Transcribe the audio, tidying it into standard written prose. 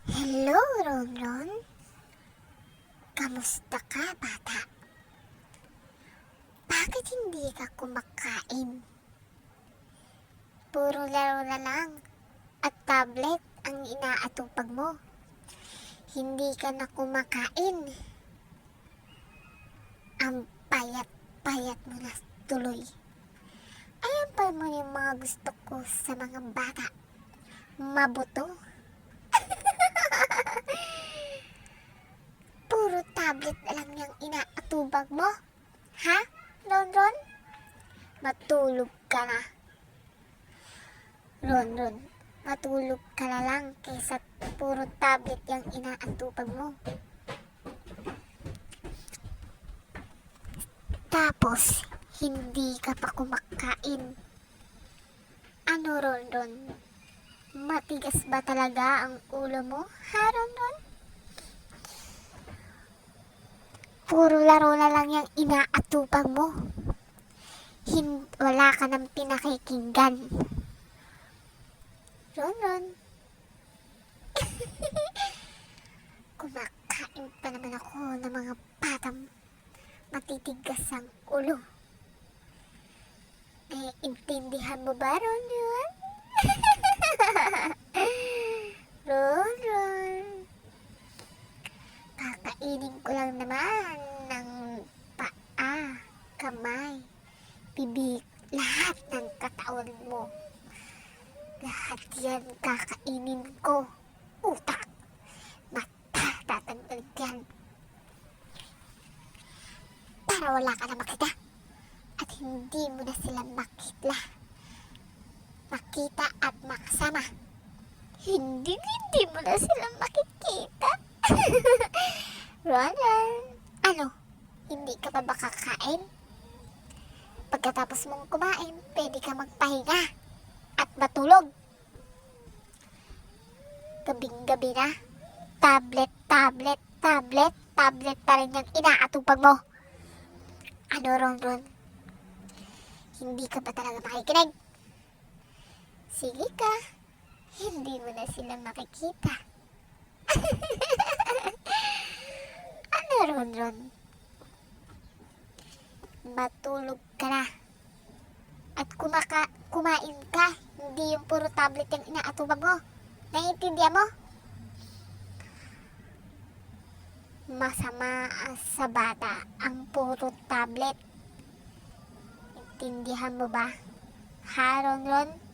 Hello, Ronron. Kamusta ka, bata? Bakit hindi ka kumakain? Puro laro na lang at tablet ang inaatupag mo. Hindi ka na kumakain. Ang payat-payat mo na tuloy. Ayan pa mo yung mga gusto ko sa mga bata. Mabuto. Puro tablet na lang yung inaatubag mo. Ha, Ronron? Matulog ka na. Ronron, matulog ka na lang kaysa puro tablet yung inaatubag mo. Tapos, hindi ka pa kumakain. Ano, Ronron? Matigas ba talaga ang ulo mo, ha, Ronron? Puro laro na lang yung inaatupag mo. Wala ka ng pinakikinggan. Ronron. Kumakain pa naman ako ng mga batang matitigas ang ulo. Intindihan mo ba, Ronron? Ronron. Kakainin ko lang naman ng paa, kamay, bibig, lahat ng katawan mo. Lahat yan kakainin ko. Utak, mata, tatanggal yan. Para wala ka na makita. At hindi mo na sila makita at makasama. Hindi mo na sila makikita. Ronron, ano? Hindi ka pa ba kakain? Pagkatapos mong kumain, pwede ka magpahinga at matulog. Gabing-gabi na, tablet pa rin yung inaatupag mo. Ano, Ronron? Hindi ka ba talaga makikinig? Sige ka, hindi mo na sila makikita. Ano, Ronron? Matulog ka na. At kumain ka. Hindi yung puro tablet yung inaatubag mo. Naiintindihan mo? Masama sa bata ang puro tablet. Intindihan mo ba? Ha, Ronron?